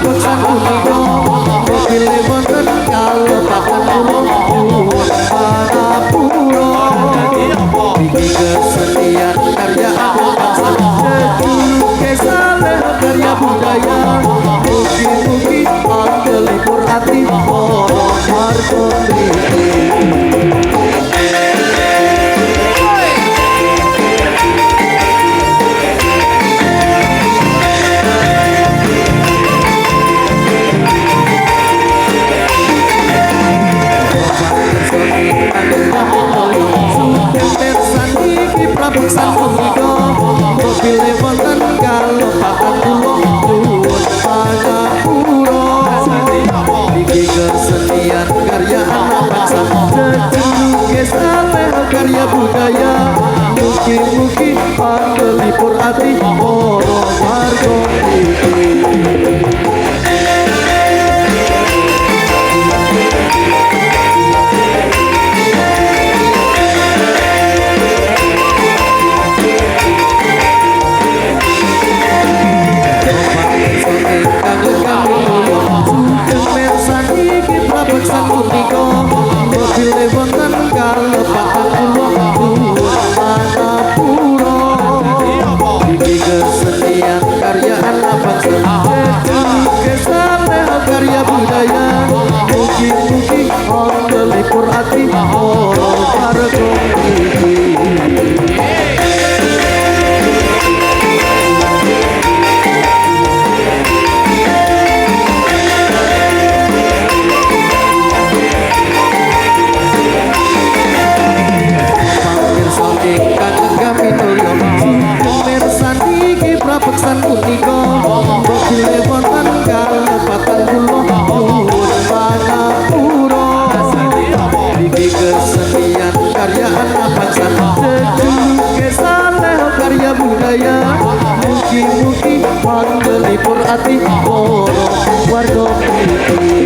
prabeksan punika mobile wonten kalepatan kula panapura iki kesenian karya bangsa seduluke saleh karya budaya mugi-mugi angelipur ati para marga mriki. Prabeksan punika mobile wonten kalepatan kula nyuwun panapura iki kesenian karya anak bangsa seduluke saleh karya budaya mugi-mugi angelipur ati para marga mriki. Prabeksan punika mobile wonten kalepatan kula nyuwun panapura iki kesenian karya anak bangsa seduluke saleh karya budaya mugi-mugi angelipur ati para marga mriki. Prabeksan punika mobile wonten kalepatan kula nyuwun panapura iki kesenian karya anak bangsa seduluke saleh karya budaya mugi-mugi angelipur ati para warga mriki.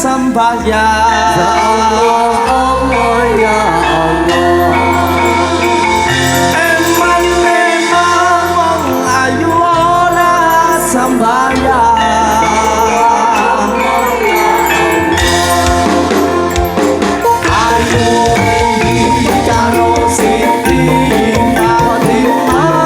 sembahyang ya Allah ya Allah emang memang wong ayu ora sembahyang ayu karo Siti Fatimah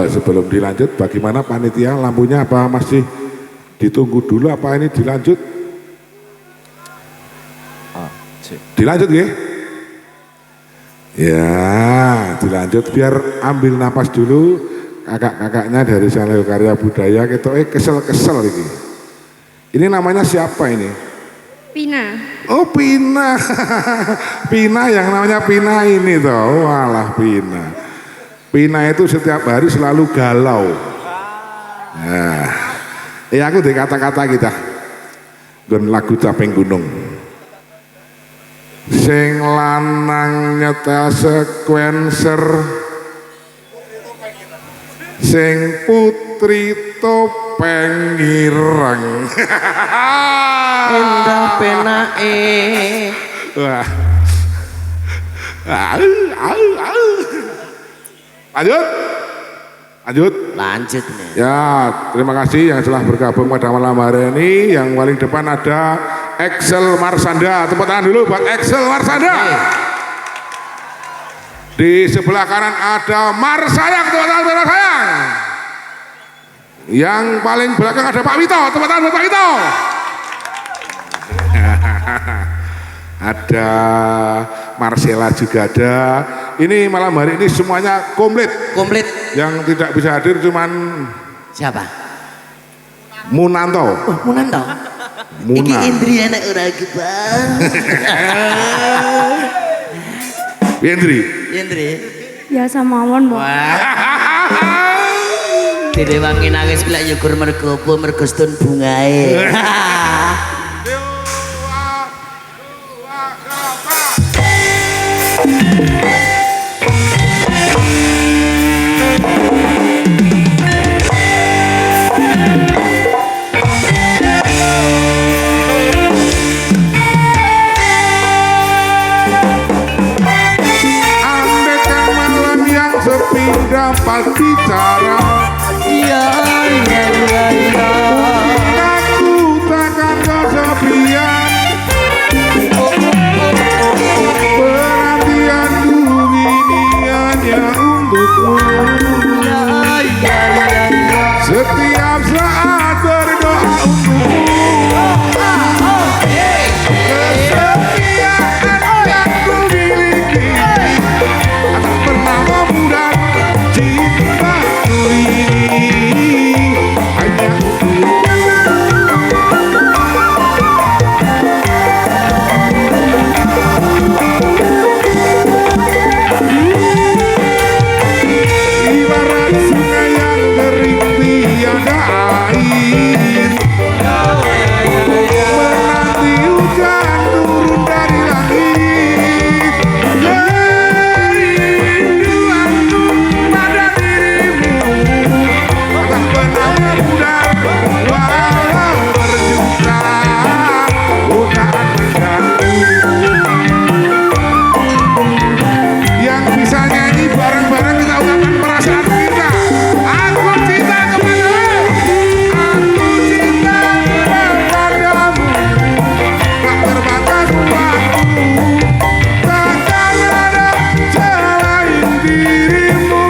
sebelum dilanjut, bagaimana panitia lampunya apa masih ditunggu dulu apa ini dilanjut? Dilanjut ya? Ya, dilanjut biar ambil napas dulu kakak-kakaknya dari channel Karya Budaya kita kesel-kesel ini. Ini namanya siapa ini? Pina. Oh Pina. Pina yang namanya Pina ini toh. Walah Pina. Pina itu setiap hari selalu galau. Nah, aku deh kata-kata kita. Gun lagu Caping Gunung. Sing lanang nyetel sequencer, sing putri topeng ireng. Endah penake. Wah. Lanjut nih. Ya, terima kasih yang telah bergabung pada malam hari ini. Yang paling depan ada Excel Marsanda. Tepuk tangan dulu buat Excel Marsanda. Di sebelah kanan ada Marsayang. Tepuk tangan buat Marsayang. Yang paling belakang ada Pak Wito. Tepuk tangan buat Pak Wito. Ada Marcella juga ada. Ini malam hari ini semuanya komplit. Komplit. Yang tidak bisa hadir cuman siapa? Munanto. Oh, Munanto. Muna. Iki Indri anak ora gebang. Indri. Indri. Biasa mawon, Mbak. Direwangi nangis bila nyukur mergo apa mergo stun bungae. Dapat bicara, iya. Aku takkan kesepian. Perhatianku ini hanya untukmu. Setiap saat berdoa untukmu. Kesetiaan yang ku miliki tak pernah memudar. Cintaku ini hanya ibarat sungai yang kering tiada air, menanti hujan turun dari langit. Kerinduanku pada dirimu tak pernah memudar, walau berjuta godaan mengganggu. Yang bisa nyanyi bareng-bareng kita ungkapkan perasaan kita. Aku cinta kepadamu, aku cinta kepadamu, tak terbatas waktu, takkan ada selain dirimu.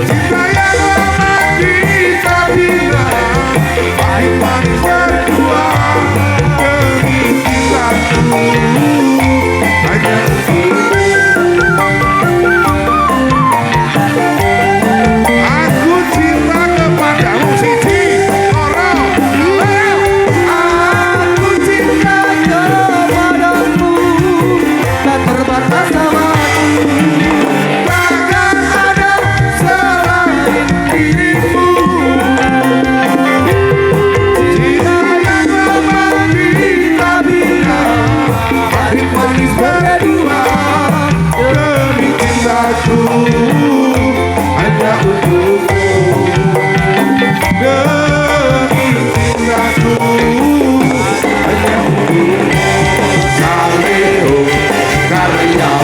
Cinta yang lama kita bina, pahit manis berdua, demi cintaku hanya untukmu. Aku cinta kepadamu siji loro. Aku cinta kepadamu, tak terbatas waktu, Takkan ada selain dirimu. Cinta yang lama kita bina, pahit manis berdua, demi cintaku hanya untukmu. Demi cintaku hanya untukmu. Saleo Karya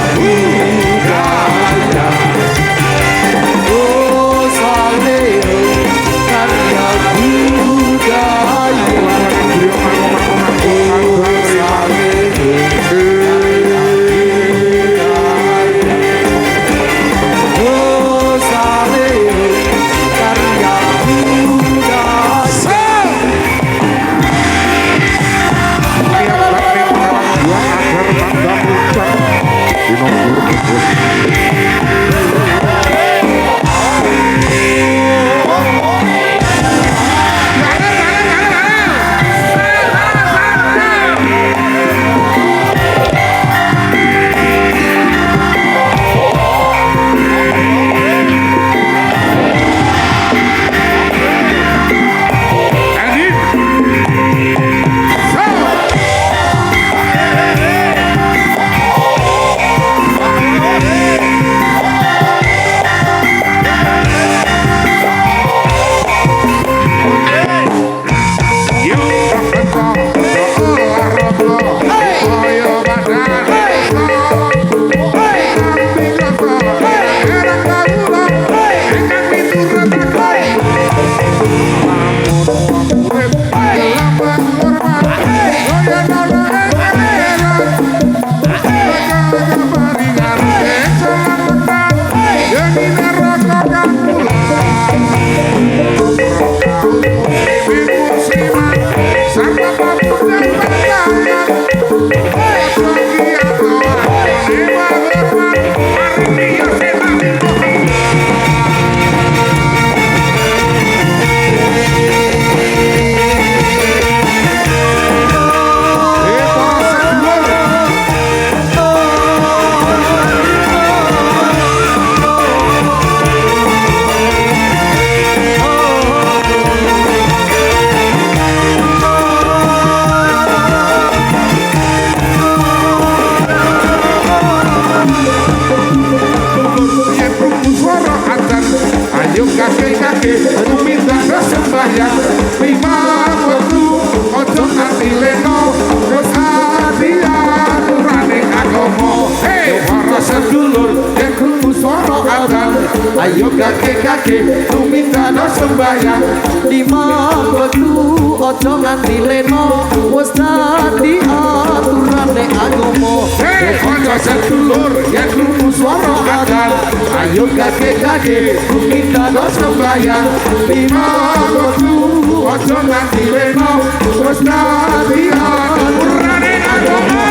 Ayo kakek-kakek tuminta no sembayang lima waktu ojo nganti leno wis dadi aturane agama. Ojo sedulur yen krungu swara adzan. Ayo kakek-kakek tuminta no sembayang lima waktu ojo nganti leno wis dadi aturane agama.